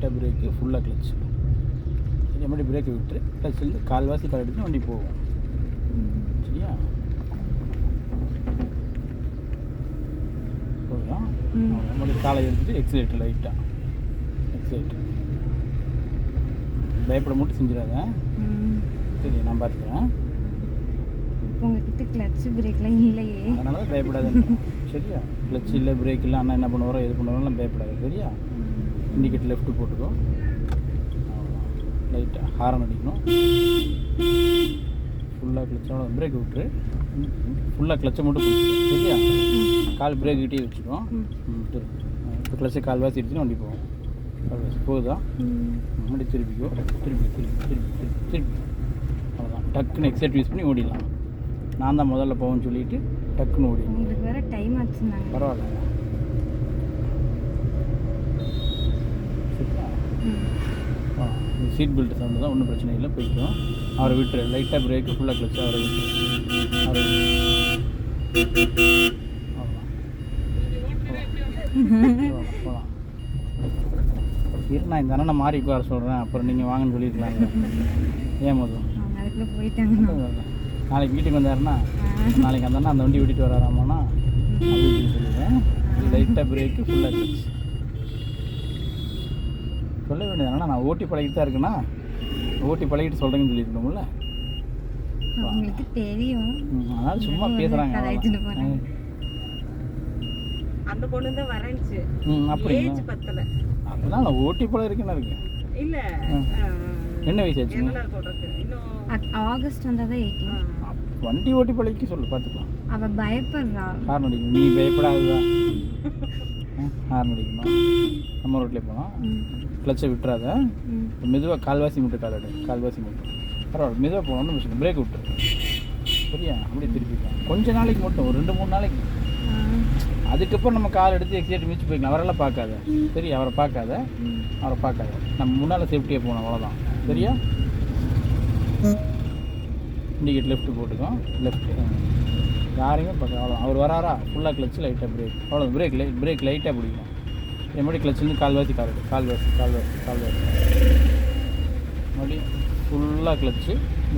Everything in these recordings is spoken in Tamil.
லைட்டாக பிரேக்கு ஃபுல்லாக கிளச்சு. இதே மாதிரி பிரேக்கை விட்டு கிளச்சில் கால்வாசி கால் எடுத்து வண்டி போகும். சரியா? போகலாம். மறுபடியும் காலை எடுத்துகிட்டு எக்ஸிலேட்டர் லைட்டாக எக்ஸிலேட்டர். பயப்பட மட்டும் செஞ்சிடாத. சரி, நான் பார்த்துக்கிறேன். உங்ககிட்ட கிளட்ச் பிரேக்லாம் இல்லையே, அதனால தான் பயப்படாத. சரியா? கிளச் இல்லை, பிரேக் இல்லை, அண்ணா என்ன பண்ணுவாரோ எது பண்ணுவாரோலாம் பயப்படாது. சரியா? இண்டிகேட்டர் லெஃப்ட்டு போட்டுக்கோ. லைட்டாக ஹாரன் அடிக்கணும். ஃபுல்லாக கிளச்சோட பிரேக் விட்டுரு. ஃபுல்லாக கிளச்சை மட்டும் பிடிச்சிக்கோ. சரியா? கால் பிரேக் கிட்டே வச்சுக்கோ. இப்போ கிளச்சை கால்வாசி எடுத்துன்னு வண்டி போகும். போகுதா? முன்னாடி திருப்பிக்கோ. திருப்பி அவ்வளோதான். டக்குன்னு எக்ஸைட் யூஸ் பண்ணி ஓடிடலாம். நான் தான் முதல்ல போவேன்னு சொல்லிட்டு டக்குன்னு ஓடிடணும். உங்களுக்கு வேறு டைம் ஆச்சுன்னாங்க. பரவாயில்ல. சீட் பெல்ட் சவுண்டு தான், ஒன்றும் பிரச்சனை இல்லை, போய்க்கும். அவரை விட்டுரு. லைட்டாக பிரேக்கு ஃபுல்லாக கிளச்சு அவரை விட்டு போகலாம். நான் இந்த அண்ணனை மாறி உட்கார சொல்கிறேன், அப்புறம் நீங்கள் வாங்கன்னு சொல்லியிருக்கலாங்க. ஏன் மொதல் அதுக்குள்ளே போயிட்டாங்க. நாளைக்கு வீட்டுக்கு வந்தாருன்னா நாளைக்கு அந்த அண்ணா அந்த வண்டி விட்டுட்டு வராராமாண்ணா அப்படின்னு சொல்லுவேன். லைட்டாக பிரேக்கு ஃபுல்லாக கிளச்சு. சொல்ல வேண்டியது நான் ஓட்டி பழகிட்டு தான் இருக்கேன்னா, ஓட்டி பழகிட்டு சொல்கிறேங்கன்னு சொல்லியிருக்கணும்ல. உங்களுக்கு தெரியும், அதனால சும்மா பேசுகிறாங்க. அந்த பொண்ணு தான் வரேன்ச்சு. அப்படிங்க. பத்தல அதெல்லாம் நான் ஓட்டி பழகிருக்கேன்னு இருக்கேன். இல்லை, என்ன வயசு ஆச்சு? ஆகஸ்ட் வந்தால் தான் 18. வண்டி ஓட்டி பழகிக்க சொல்லு, பார்த்துக்கலாம். அவள் பயப்படுறா. ஹார்ன் அடிக்கணும். நீ பயப்படாதுதான். ஹார்ன் அடிக்கணும். நம்ம ரோட்லேயே போகலாம். கிளச்சை விட்டுறாத. மெதுவாக கால்வாசி மூட்டை கால் எடு. கால்வாசி மூட்டை பரவாயில்ல, மெதுவாக போகணும்னு வச்சுக்கோங்க. பிரேக் விட்டுரு. சரியா? அப்படியே திருப்பிக்கலாம். கொஞ்சம் நாளைக்கு மட்டும், ஒரு 2-3 நாளைக்கு. அதுக்கப்புறம் நம்ம கால் எடுத்து எக்ஸைட் மிதிச்சு போய்க்கலாம். அவரெல்லாம் பார்க்காத. சரி? அவரை பார்க்காத. நம்ம முன்னால் சேஃப்டியாக போகணும், அவ்வளோதான். சரியா? Indicate left போட்டுக்கோம். லெஃப்ட்டு யாரையுமே பார்க்க, அவ்வளோ. அவர் வராரா? ஃபுல்லாக கிளச்சு லைட்டாக பிரேக். அவ்வளோ. பிரேக் லைட்டாக பிடிக்கும். மறுபடியும் கிளச்சுலேருந்து கால்வாசி கால்வாசி மறுபடியும் ஃபுல்லாக கிளச்சு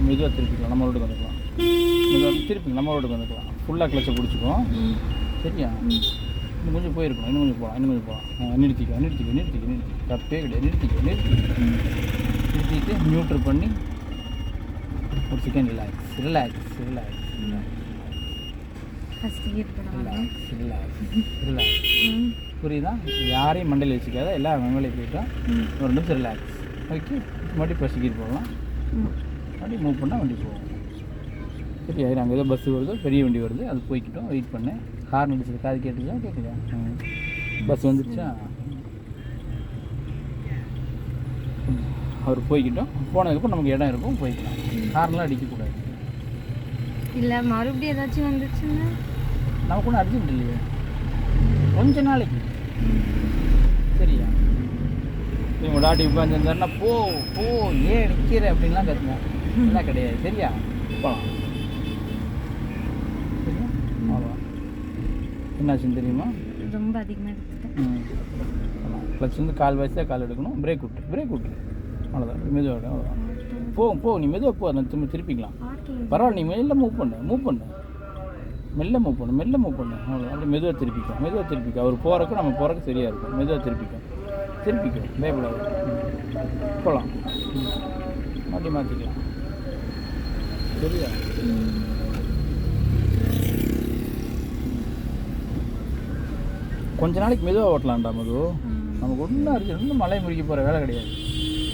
மெதுவாக திருப்பிக்கலாம். நம்ம ரோட்டுக்கு வந்துக்கலாம். மெதுவாக திருப்பி நம்ம ரோட்டுக்கு வந்துக்கலாம். ஃபுல்லாக கிளச்சை பிடிச்சிக்கும். சரியா? இன்னும் கொஞ்சம் போயிருக்கணும். இன்னும் கொஞ்சம் போகலாம். நிறுத்திக்க. தப்பே கிடையாது. நிறுத்திட்டு நியூட்ரல் பண்ணி ஒரு செகண்ட் ரிலாக்ஸ். புரியுதா? யாரையும் மண்டையில் வச்சுக்காத. எல்லா வேலையும் போயிட்டோம். ஒரு 2 நிமிஷம் ரிலாக்ஸ். ஓகே. மறுபடியும் ஃபஸ்ட் கீர் போகலாம். மறுபடியும் மூவ் பண்ணால் வண்டி போகும். சரி, அங்கே ஏதோ பஸ்ஸு வருதோ, பெரிய வண்டி வருது, அது போய்க்கிட்டோம். வெயிட் பண்ணேன். ஹார்ன் அடிச்சது காது கேட்டுதா? பஸ் வந்துடுச்சா? அவர் போய்க்கிட்டோம். போனதுக்கப்புறம் நமக்கு இடம் இருக்கும், போய்க்கலாம். ஹார்ன்லாம் அடிக்கக்கூடாது. இல்லை, மறுபடியும் ஏதாச்சும் வந்துச்சுன்னா நமக்கு ஒன்றும் அர்ஜென்ட் இல்லையே, கொஞ்ச நாளைக்கு. சரியா? இவங்க டாட்டி உட்காந்துருந்தாருன்னா போ ஏன் நிற்கிற அப்படின்லாம் கற்றுங்க. எல்லாம் கிடையாது. சரியா? போகலாம். சரியா? அவ்வளோ. என்னாச்சுன்னு தெரியுமா? ரொம்ப அதிகமாக எடுத்துட்டேன். க்ளச் வந்து கால் வயசாக கால் எடுக்கணும். பிரேக் விட்டுரு. அவ்வளோதான். மெதுவாக. அவ்வளோதான். போ நீ மெதுவாக போ. நான் திருப்பிக்கலாம். பரவாயில்ல, நீ மெல்ல மூவ் பண்ணு. மெல்ல மூவ் பண்ணு. அவ்வளோ. அப்படி மெதுவாக திருப்பிக்கும். அவர் போகிறக்கும் நம்ம போகிறக்கு சரியாக இருக்கும். மெதுவாக திருப்பிக்கும். பயப்படாது. போகலாம். மாற்றிக்கலாம். சரியா? கொஞ்ச நாளைக்கு மெதுவாக ஓட்டலாம்டா மது. நமக்கு ஒன்றும் அர்ஜென்ட், இன்னும் மலை முறிக்க போகிற வேலை கிடையாது.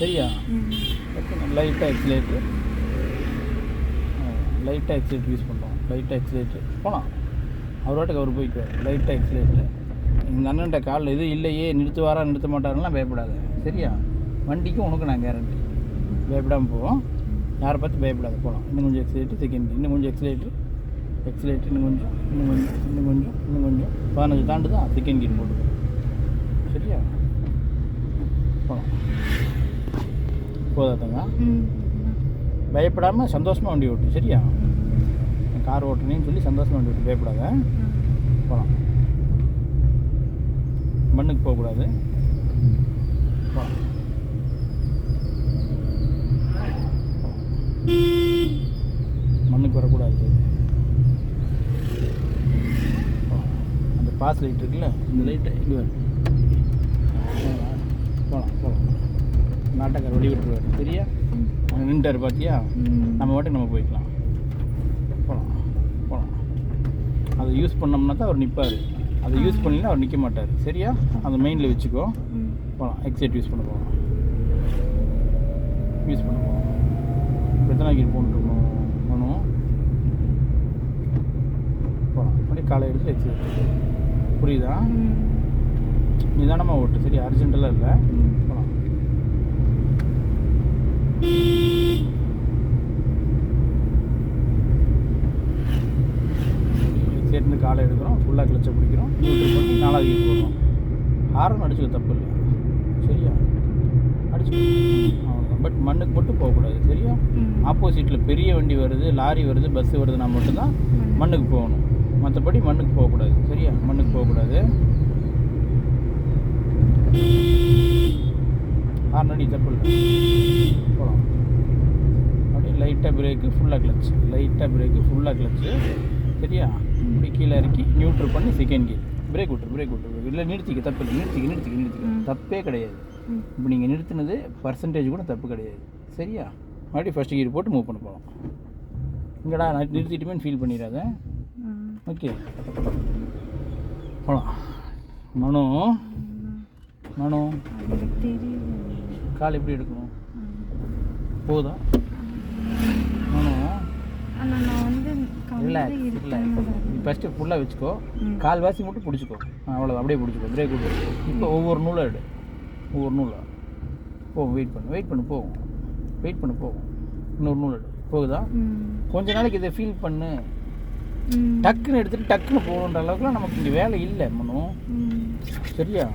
சரியா? லைட்டாக எக்ஸிலேட்ரு யூஸ் பண்ணுறோம். லைட்டாக எக்ஸிலேட்ரு போகலாம். அவர் வாட்டுக்கு அவர் போய்க்குவார். லைட்டாக எக்ஸிலேட்ரு. இந்த அண்ணன்ட்ட காலில் எதுவும் இல்லையே, நிறுத்த மாட்டாருலாம் பயப்படாது. சரியா? வண்டிக்கும் உனக்கு நான் கேரண்டி. பயப்படாமல் போவோம். யாரை பார்த்து பயப்படாது. போகலாம். இன்னும் கொஞ்சம் எக்ஸிலேட்ரு, செகண்ட் இன்னும் கொஞ்சம் எக்ஸிலேட்ரு, இன்னும் கொஞ்சம் 15 தாண்டு தான் செகண்ட் கீர் போட்டுக்கோம். சரியா? போகலாம். போதாதங்க. பயப்படாமல் சந்தோஷமாக வண்டி ஓட்டு. சரியா? கார் ஓட்டுனேன்னு சொல்லி சந்தோஷமாக வண்டி ஓட்டு. பயப்படாத. போகலாம். மண்ணுக்கு போகக்கூடாது. போகலாம். மண்ணுக்கு வரக்கூடாது. அந்த பாஸ் லைட் இருக்குல்ல, இந்த லைட்டை இது வேணும். போகலாம் நாட்டக்கார வெடி விட்டுருவார். சரியா? அங்கே நின்றுட்டார் பார்த்தியா? நம்ம வாட்டுக்கு நம்ம போய்க்கலாம். போகலாம் அதை யூஸ் பண்ணோம்னா தான் அவர் நிற்பார். அதை யூஸ் பண்ணலைன்னா அவர் நிற்க மாட்டார். சரியா? அந்த மெயினில் வச்சுக்கோ. போகலாம். எக்ஸைட் யூஸ் பண்ண போகலாம். எத்தனை கீர் போட்டுருக்கணும் வேணும். போகலாம். அப்படியே காலை எடுத்து எக்ஸைட். புரியுதா? நிதானமாக ஓட்டு. சரி, அர்ஜென்ட்டெல்லாம் இல்லை. போகலாம். எக்ஸைட்னு காலை எடுக்கிறோம், ஃபுல்லாக கிளச்சை பிடிக்கிறோம், நியூட்ரல் பண்ணி 4வது கீர் போடுறோம். ஹாரன் அடிச்சுக்க தப்பு இல்லை. சரியா? அடிச்சுக்கோ. அவ்வளோதான். பட் மண்ணுக்கு மட்டும் போகக்கூடாது. சரியா? ஆப்போசிட்டில் பெரிய வண்டி வருது, லாரி வருது, பஸ்ஸு வருதுன்னா மட்டும்தான் மண்ணுக்கு போகணும். மற்றபடி மண்ணுக்கு போகக்கூடாது. சரியா? மண்ணுக்கு போகக்கூடாது. ஹார்ன் அடி தப்பு இல்லை. போகலாம். அப்படியே லைட்டாக பிரேக்கு, ஃபுல்லாக கிளச்சு. லைட்டாக பிரேக்கு, ஃபுல்லாக கிளச்சு. சரியா? இப்படி கீழே இறக்கி நியூட்ரல் பண்ணி செகண்ட் கீர். பிரேக் விட்டு இல்லை, நிறுத்திக்க. தப்பு இல்லை. நிறுத்திக்க. தப்பே கிடையாது. இப்போ நீங்கள் நிறுத்தினது பர்சன்டேஜ் கூட தப்பு கிடையாது. சரியா? மறுபடியும் ஃபஸ்ட்டு கீர் போட்டு மூவ் பண்ண போகலாம். இங்கடா நான் நிறுத்திட்டுமேன்னு ஃபீல் பண்ணிடாத. ஓகே, போகலாம். மனோ கால் எப்படி எடுக்கணும்? போதா? இல்லை நீ ஃபஸ்ட்டு ஃபுல்லாக வச்சுக்கோ. கால்வாசி மட்டும் பிடிச்சிக்கோ. அவ்வளோதான். அப்படியே பிடிச்சிக்கோ. பிரேக் விட்டு. இப்போ ஒவ்வொரு நூலாக எடு. ஒவ்வொரு நூலாக போகும். வெயிட் பண்ணு போகும். இன்னொரு நூல் எடு. போகுதா? கொஞ்ச நாளைக்கு இதை ஃபீல் பண்ணு. டக்குன்னு எடுத்துகிட்டு டக்குன்னு போகணுன்ற அளவுக்குலாம் நமக்கு இங்கே வேலை இல்லை மனு. சரியா?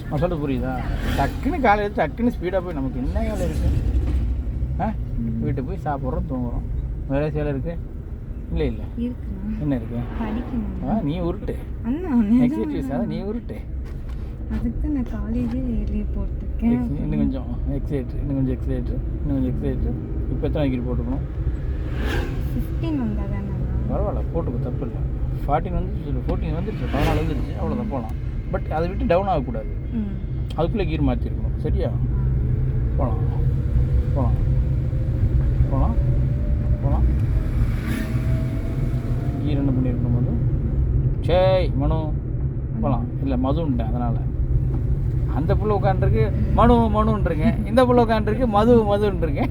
நான் சொல்கிறது புரியுதா? டக்குன்னு காலை எடுத்து டக்குன்னு ஸ்பீடாக போய் நமக்கு என்ன வேலை இருக்குது? வீட்டுக்கு போய் சாப்பிட்றோம், தூங்குறோம். வேலை சேலை இருக்குது? இல்லை என்ன இருக்கு? நீ உருட்டு. எக்ஸைட்டிவ்ஸ் நீ உருட்டு. இன்னும் கொஞ்சம் எக்ஸைட்டு. இப்போ எத்தனை கீர் போட்டுக்கணும்? 15 பரவாயில்ல, போட்டுக்கோ. தப்பு இல்லை. 14 வந்துருச்சு, 14 வந்துருச்சு, 14 வந்துருச்சு. அவ்வளோதான். போகலாம். பட் அதை விட்டு டவுன் ஆகக்கூடாது. அதுக்குள்ளே கீர் மாற்றிருக்கணும். சரியா? போகலாம். கீர் என்ன பண்ணியிருக்கணும்? மது மனு போகலாம். இல்லை மதுன்ட்டேன், அதனால் அந்த புள்ள உட்காந்துருக்கு மனுன்றிருங்க, இந்த புள்ள உட்காந்துருக்கு மதுன்றிருங்க.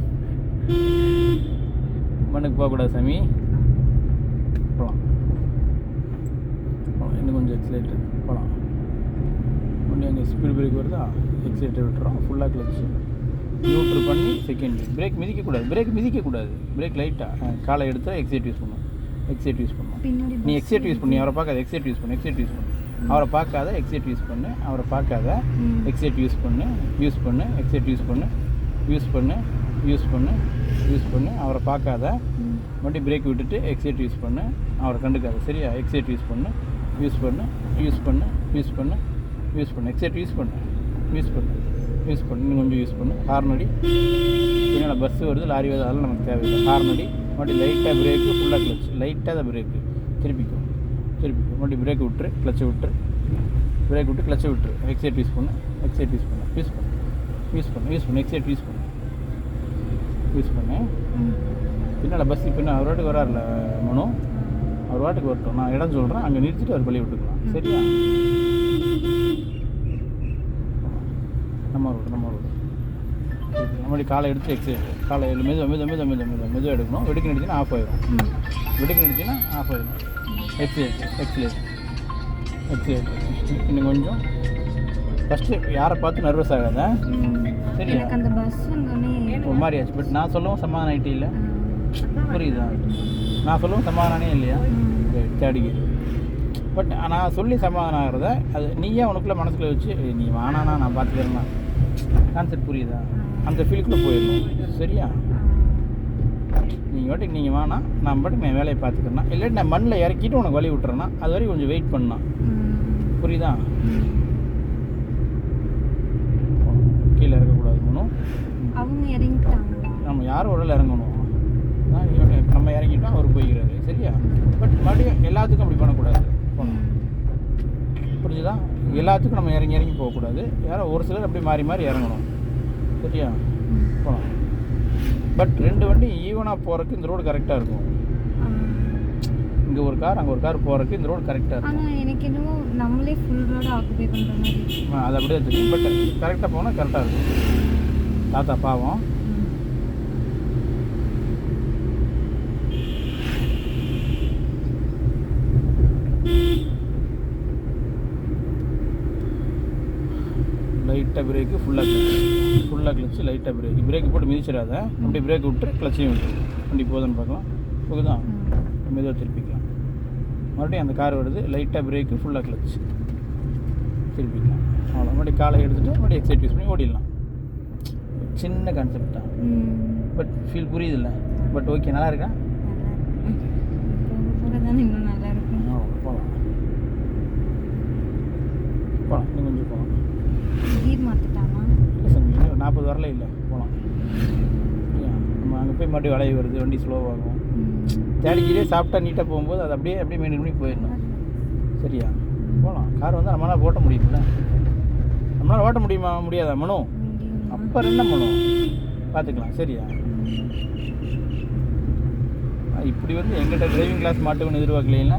மண்ணுக்கு போகக்கூடாது சாமி. போகலாம். இன்னும் கொஞ்சம் எக்ஸைட்டு. போகலாம். ஒன்று அங்கே ஸ்பீடு பிரேக் வருதா? எக்ஸைட்டை விட்டுறோம். ஃபுல்லாக கிளச்சு நியூட்ரல் பண்ணி செகண்ட் பிரேக் மிதிக்கக்கூடாது. பிரேக் லைட்டாக காலை எடுத்தால் எக்ஸைட் யூஸ் பண்ணணும். நீ எக்ஸைட் யூஸ் பண்ணி அவரை பார்க்காத. எக்ஸைட் யூஸ் பண்ணு. அவரை பார்க்காத. எக்ஸைட் யூஸ் பண்ணு. எக்ஸைட் யூஸ் பண்ணு. அவரை பார்க்காத. மறுபடியும் பிரேக் விட்டுட்டு எக்ஸைட் யூஸ் பண்ணு. அவரை கண்டுக்காத. சரியா? எக்ஸைட் யூஸ் பண்ணு. எக்ஸைட் யூஸ் பண்ணு. இன்னும் கொஞ்சம் யூஸ் பண்ணு. ஹார்ன் அடி. பின்னால் பஸ்ஸு வருது, லாரி வருது, அதெல்லாம் நமக்கு தேவையில்லை. ஹார்ன் அடி. மறுபடியும் லைட்டாக பிரேக்கு, ஃபுல்லாக கிளச். லைட்டாக தான் பிரேக்கு. திருப்பிக்கும். மறுபடியும் பிரேக் விட்டுரு, கிளச்சை விட்டுரு. எக்ஸைட் யூஸ் பண்ணு. எக்ஸைட் யூஸ் பண்ணு. பின்னால் பஸ் பின்னால் அவர் வாட்டுக்கு வராருல மனு, அவர் வாட்டுக்கு வரட்டும். நான் இடம் சொல்கிறேன், அங்கே நிறுத்திட்டு அவர் பள்ளி விட்டுக்கலாம். சரியா? நம்ம ரோடு நம்மளுடைய காலை எடுத்து எக்ஸைட். காலை மெதுவாக எடுக்கணும். வெடிக்க நிறுத்தினா ஆஃப் ஆயிடும். எக்ஸைட். இன்னும் கொஞ்சம் ஃபஸ்ட்டு யாரை பார்த்து நர்வஸ் ஆகாத. சரியா? ஒரு மாதிரி ஆச்சு. பட் நான் சொல்லவும் சமாதானம் ஆகிட்டே இல்லை. புரியுதா? நான் சொல்லவும் சமாதானே இல்லையா? தேடிக்கு. பட் நான் சொல்லி சமாதானம் ஆகிறத அது நீயே உனக்குள்ளே மனசுக்குள்ளே வச்சு நீ வானானா நான் பார்த்துக்கிறேன்னா கான்செப்ட் புரியுதா? அந்த ஃபீலுக்குள்ளே போயிடணும். சரியா? நீங்கள் வாட்டுக்கு நீங்கள் வானா நான் பாட்டுக்கு என் வேலையை பார்த்துக்கிறேன்னா, இல்லாட்டி நான் மண்ணில் இறக்கிட்டு உனக்கு வழி விட்டுறேன்னா அது வரைக்கும் கொஞ்சம் வெயிட் பண்ணலாம். புரியுதா? கீழே இறக்கக்கூடாது. அவங்க இறங்கிட்டாங்களா? நம்ம யார் ஒரு இறங்கணும், நம்ம இறங்கிட்டோம் அவர் போய்க்கிறாரு, சரியா? பட் மறுபடியும் எல்லாத்துக்கும் அப்படி பண்ணக்கூடாது, போகணும். புரிஞ்சுதா? எல்லாத்துக்கும் நம்ம இறங்கி இறங்கி போகக்கூடாது, யாரோ ஒரு சிலர் அப்படி மாறி மாறி இறங்கணும், சரியா? போகலாம். பட் 2 வண்டி ஈவனாக போகிறதுக்கு இந்த ரோடு கரெக்டாக இருக்கும். இங்கே ஒரு கார் அங்கே ஒரு கார் போகிறதுக்கு இந்த ரோடு கரெக்டாக இருக்கும். ஆனால் எனக்கு என்னமோ நம்மளே ஃபுல் ரோடு ஆக்குபை பண்ணுற மாதிரி. அது அப்படியே தெரியும். பட் கரெக்டாக போனால் கரெக்டாக இருக்கும். தாத்தா பாவம். லைட்டாக பிரேக்கு, ஃபுல்லாக கிளச்சு, லைட்டாக பிரேக்கு போட்டு மிதிச்சிடாத. அப்படியே பிரேக் விட்டு கிளச்சையும் விட்டு வண்டி போதுன்னு பார்க்கலாம். போகுதான், மெதுவாக திருப்பிக்கலாம். மறுபடியும் அந்த கார் வருது, லைட்டாக பிரேக்கு, ஃபுல்லாக கிளச்சு, திருப்பிக்கலாம். அவ்வளோ. மறுபடியும் காலை எடுத்துகிட்டு மறுபடியும் எக்ஸைட் யூஸ் பண்ணி ஓடிடலாம். சின்ன கான்செப்ட் தான், பட் ஃபீல் புரியுது இல்லை? பட் ஓகே, நல்லா இருக்கா? இன்னும் நல்லா இருக்கும். போகலாம் இன்னும் கொஞ்சம் போகலாம். கீர் மாற்றிட்டாமா? இல்லை சாமி, இன்னும் 40 வரல. இல்லை, போகலாம். நம்ம அங்கே போய் மறுபடியும் வளைவு வருது, வண்டி ஸ்லோவாகும். தேடிக்கிட்டே சாப்பிட்டா நீட்டாக போகும்போது அது அப்படியே மெயின்டைன் பண்ணி போயிடணும், சரியா? போகலாம். கார் வந்து நம்மளால் ஓட்ட முடியுமில்ல? நம்மளால் ஓட்ட முடியாதா மனு? அப்புறம் என்ன மனு, பார்த்துக்கலாம், சரியா? இப்படி வந்து எங்கிட்ட டிரைவிங் கிளாஸ் மாட்டுக்கணும் எதிர்பார்க்கலைன்னா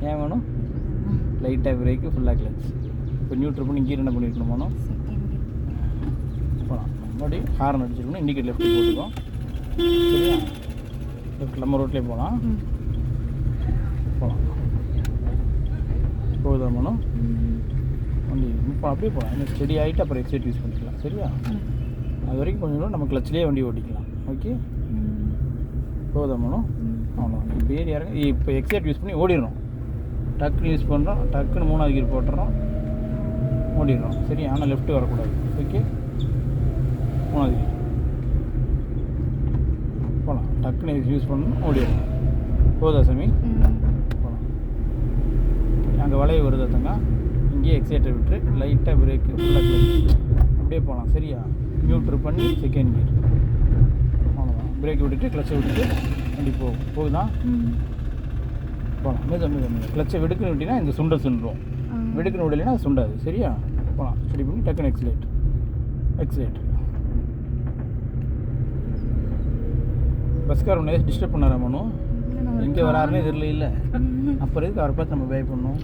ஏன் வேணும்? லைட்டாக பிரேக்கு, ஃபுல்லாக கிளச். இப்போ நியூட்ரல் பண்ணி கீர் என்ன பண்ணியிருக்கணும் மனு? போகலாம். மறுபடியும் ஹார்ன் அடிச்சிருக்கணும், இண்டிகேட் லெஃப்ட் போட்டுக்கோம், சரியா? லெஃப்ட் நம்ம ரோட்லேயே போகலாம். போகுதா மனு? வண்டி இப்போ அப்படியே போகலாம். இன்னும் ஸ்டெடி ஆகிட்டு அப்புறம் எக்ஸைட் யூஸ் பண்ணிக்கலாம், சரியா? அது வரைக்கும் கொஞ்சம் நம்ம கிளச்சிலே வண்டி ஓட்டிக்கலாம், ஓகே? போகுதா மனு? அவ்வளோ. இப்போ ஏறி இறங்க. இப்போ எக்ஸைட் யூஸ் பண்ணி ஓடிடுறோம். டக்குன்னு யூஸ் பண்ணுறோம், டக்குன்னு 3வது கீர் போட்டுறோம், ஓடிடுறோம், சரி? ஆனால் லெஃப்ட்டு வரக்கூடாது, ஓகே? 3வது கீர் போகலாம். டக்குன்னு யூஸ் பண்ணணும், ஓடிடுறோம். போகுதா சாமி? போகலாம். அங்கே வளைவு வருதா தங்க? இங்கேயே எக்ஸைட்டர் விட்டு லைட்டாக பிரேக்கு, ஃபுல்லாக கிளச், அப்படியே போகலாம், சரியா? நியூட்ரல் பண்ணி செகண்ட் கீர், அவ்வளோதான். பிரேக் விட்டுட்டு கிளச்சை விட்டுட்டு வண்டி போகுதா? போகலாம். மெதுவாக கிளச்சை வெடுக்குன்னு விட்டினா இந்த சுண்டை சுண்டுரும், வெடுக்குன்னு விடலைன்னா அது சுண்டாது, சரியா? போகலாம். ஸ்டடி பண்ணி டக்குன்னு எக்ஸைட். பஸ்கார் ஒன்றே டிஸ்டர்ப் பண்ணாரா மனு? எங்கே வராருன்னே தெரியல. இல்லை, அப்புறம் எதுக்கு அவரை பார்த்து நம்ம பயப்படணும்?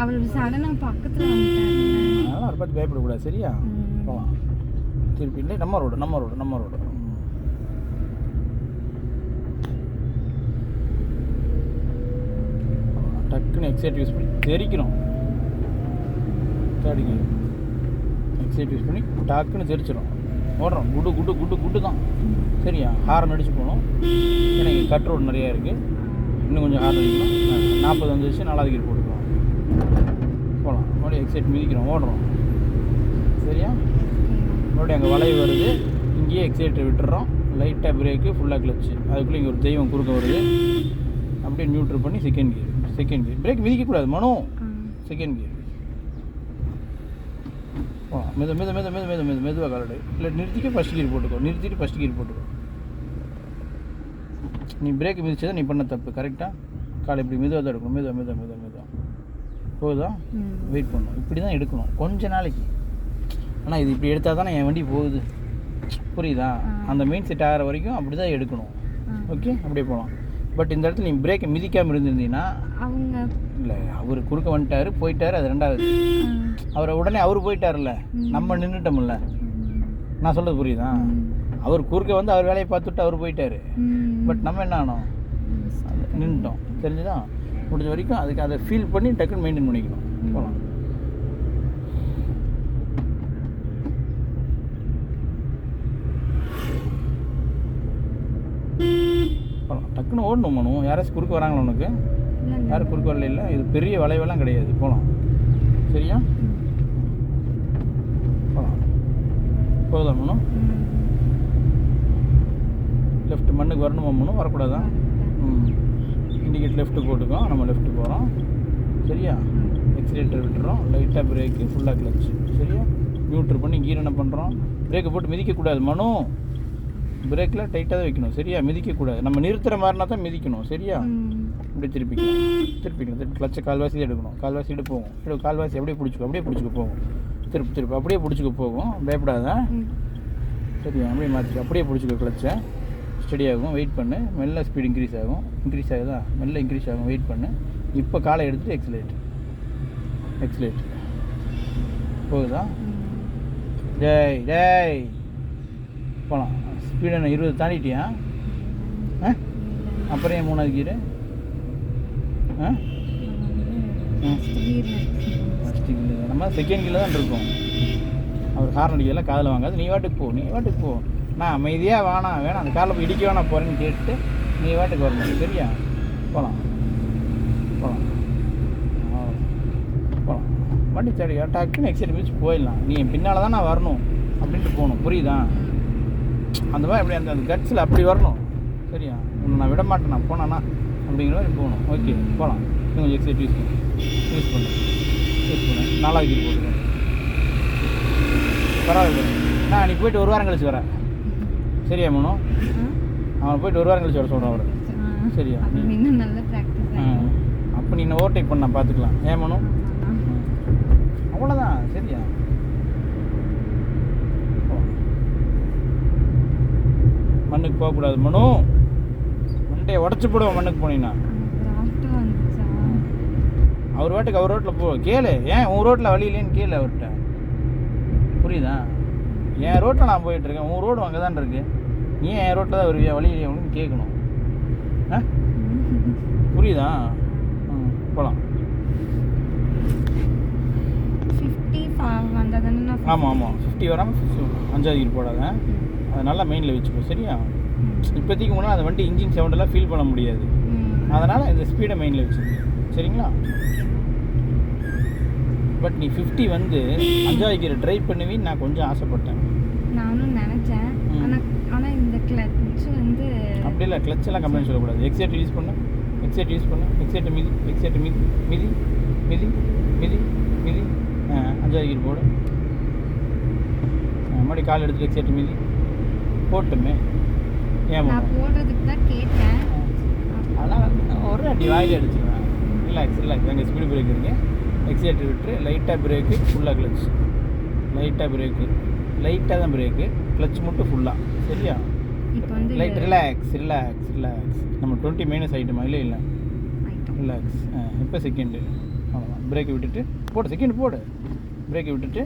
அவர் சடனாக பக்கத்தில் வந்துட்டாரு, அதனால் அவரை பார்த்து பயப்படக்கூடாது, சரியா? போகலாம். திருப்பி இல்லை, நம்ம ரோடு. டக்குன்னு எக்ஸைட் யூஸ் பண்ணி தெரிக்கிறோம், எக்ஸைட் யூஸ் பண்ணி டக்குன்னு தெரிச்சிடும், ஓடுறோம். குட்டு தான், சரியா? ஹார்ன் அடிச்சு போகணும். ஏன்னா இங்கே கட் ரோடு நிறையா இருக்குது, இன்னும் கொஞ்சம் ஹார்ன் அடிக்கணும். 40 வந்துச்சு, 4வது கீர் போட்டுக்கலாம், போகலாம். மறுபடியும் எக்ஸைட் மிதிக்கிறோம், ஓடுறோம், சரியா? மறுபடியும் அங்கே வளைவு வருது, இங்கேயே எக்ஸைட்டை விட்டுறோம், லைட்டாக பிரேக்கு, ஃபுல்லாக கிளச்சு. அதுக்குள்ளே இங்கே ஒரு தெய்வம் குறுக்க வருது, அப்படியே நியூட்ரல் பண்ணி செகண்ட் கீர். பிரேக் மிதிக்கக்கூடாது மனு, செகண்ட் கீர். மெதுவாக காலடு இல்லை, நிறுத்திட்டு ஃபஸ்ட் கீர் போட்டுக்கோ. நீ பிரேக் மிதிச்சதை நீ பண்ண தப்பு, கரெக்டாக? காலை இப்படி மெதுவாக தான் எடுக்கணும், மெதுவாக போகுதா? வெயிட் பண்ணணும், இப்படி தான் எடுக்கணும் கொஞ்ச நாளைக்கு. ஆனால் இது இப்படி எடுத்தால் தானே என் வண்டி போகுது, புரியுதா? அந்த மெயின் செட் ஆகிற வரைக்கும் அப்படி தான் எடுக்கணும், ஓகே? அப்படியே போகலாம். பட் இந்த இடத்துல நீ பிரேக்கை மிதிக்காமல் இருந்திருந்தீங்கன்னா, அவங்க இல்லை, அவர் குறுக்க வந்துட்டார், போயிட்டார், அது 2வது. அவரை உடனே அவர் போயிட்டார்ல, நம்ம நின்றுட்டோம்ல. நான் சொல்கிறது புரியுதா? அவர் குறுக்க வந்து அவர் வேலையை பார்த்துட்டு அவர் போயிட்டார், பட் நம்ம என்ன ஆனோம்? நின்றுட்டோம், தெரிஞ்சுதா? முடிஞ்ச வரைக்கும் அதுக்கு அதை ஃபீல் பண்ணி டக்குன்னு மெயின்டைன் பண்ணிக்கணும், போகலாம். டக்குன்னு ஓடணும் மனு. யாராச்சும் குறுக்க வராங்களா உனக்கு? யாரும் குறுக்க வரல. இல்லை, இது பெரிய வளைவெல்லாம் கிடையாது, போகலாம், சரியா? போகலாம். போகுதா மனு? லெஃப்ட் மண்ணுக்கு வரணுமா மனு? வரக்கூடாதா? இண்டிகேட் லெஃப்ட்டு போட்டுக்கோம், நம்ம லெஃப்ட்டு போகிறோம், சரியா? எக்ஸிலேட்டர் விட்டுறோம், லைட்டாக பிரேக்கு, ஃபுல்லாக கிளச்சு, சரியா? நியூட்ரல் பண்ணி கீர் என்ன பண்ணுறோம்? பிரேக்கை போட்டு மிதிக்கக்கூடாது மனு, பிரேக்கில் டைட்டாக தான் வைக்கணும் சரியா, மிதிக்கக்கூடாது. நம்ம நிறுத்துகிற மாதிரினா தான் மிதிக்கணும் சரியா. இப்படி திருப்பிக்கலாம் கிளச்சை கால்வாசி எடுக்கணும், கால்வாசி போகும், கால்வாசி அப்படியே பிடிச்சிக்க போகும், திருப்பி அப்படியே பிடிச்சிக்க போகும், பயப்படாதான் சரியா. அப்படியே மாற்றிக்க, அப்படியே பிடிச்சிக்க கிளச்சை, ஸ்டடி ஆகும், வெயிட் பண்ணு, மெல்ல ஸ்பீடு இன்க்ரீஸ் ஆகுதா, மெல்ல இன்க்ரீஸ் ஆகும், வெயிட் பண்ணு. இப்போ காலை எடுத்துகிட்டு எக்ஸலேட் போகுதா. டேய் போகலாம். ஸ்பீடு என்ன 20 தாண்டிட்டியா? அப்புறம் ஏன் 3வது கீரு? ஃபஸ்ட்டு கீழே நம்ம செகண்ட் கீழே தான் இருக்கோம். அவர் ஹார்ன் அடிக்கலாம் காதில் வாங்காது, நீ வாட்டுக்கு போ. நான் அமைதியாக வேணாம் அந்த காரில் போய் இடிக்க வேணாம் போகிறேன்னு கேட்டு நீ வாட்டுக்கு வரணும் சரியா. போகலாம் வண்டி தேடி டக்குன்னு எக்ஸைட் மிதிச்சு போயிடலாம். நீ பின்னால் தான் நான் வரணும் அப்படின்ட்டு போகணும், புரியுதா? அந்த மாதிரி அப்படி அந்த கட்ஸில் அப்படி வரணும் சரியா. உன்னை நான் விட மாட்டேன், நான் போனானா அப்படிங்கிற மாதிரி போகணும். ஓகே போகலாம். இன்னும் கொஞ்சம் எக்ஸைட் யூஸ் பண்ணு 4வது கீர் போட்டுருக்கேன். பரவாயில்ல, நான் நீ போயிட்டு 1 வாரம் கழிச்சு வரேன் சரியா மனோ. அவன் போயிட்டு 1 வாரம் கழிச்சு வர சொல்கிறான் அவர் சரியா. அப்போ நீ என்ன ஓவர்டேக் பண்ண பார்த்துக்கலாம். ஏன் மனோ? அவ்வளோதான் சரியா. மண்ணுக்கு போகக்கூடாது மனு, மண்டையை உடச்சி போடுவோம் மண்ணுக்கு போனீங்கன்னா. அவர் வாட்டுக்கு அவர் ரோட்டில் போ, கேளு. ஏன் உன் ரோட்டில் வழி இல்லைன்னு கேளு அவர்கிட்ட, புரியுதா? என் ரோட்டில் நான் போயிட்டுருக்கேன், உன் ரோடு அங்கே தான் இருக்குது, ஏன் என் ரோட்டில் தான் வருவியா, வழி இல்லையா அப்படின்னு கேட்கணும். புரியுதா? போகலாம். ஆமாம் 50 வராமல் 5வது கீர் போடாத, அதை நல்லா மெயினில் வச்சுக்கோ சரியா. இப்போதைக்கு முன்னாடி அந்த வண்டி இன்ஜின் சவுண்டெல்லாம் ஃபீல் பண்ண முடியாது, அதனால் இந்த ஸ்பீடை மெயினில் வச்சுக்கோ சரிங்களா. பட் நீ 50 வந்து 5வது கீரை ட்ரைவ் பண்ணுவின்னு நான் கொஞ்சம் ஆசைப்பட்டேன், நானும் நினச்சேன். ஆனால் இந்த கிளச் வந்து அப்படி இல்லை, கிளச்செல்லாம் கம்ப்ளைண்ட் சொல்லக்கூடாது. எக்ஸைட் யூஸ் பண்ணு, எக்ஸைட் மிதி 5வது கீர் போடு. மறுபடியும் கால் எடுத்துட்டு எக்ஸைட் மிதி போட்டுமே. ஏன் போடுறதுக்கு தான் கேட்டேன், அதெல்லாம் ஒரு அடி வாயில் அடிச்சுருவேன். ரிலாக்ஸ் அங்கே ஸ்பீடு பிரேக் இருக்குது, எக்ஸைட் விட்டு லைட்டாக பிரேக்கு, ஃபுல்லாக கிளச், லைட்டாக தான் பிரேக்கு, கிளச் மட்டும் ஃபுல்லாக சரியா. இப்போ வந்து லைட் ரிலாக்ஸ். நம்ம 20 மைனஸ் ஆகிட்டோமா? இல்லை ரிலாக்ஸ். இப்போ செகண்டு அவ்வளோதான். பிரேக்கை விட்டுட்டு போடு, செகண்ட் போடு, பிரேக்கை விட்டுட்டு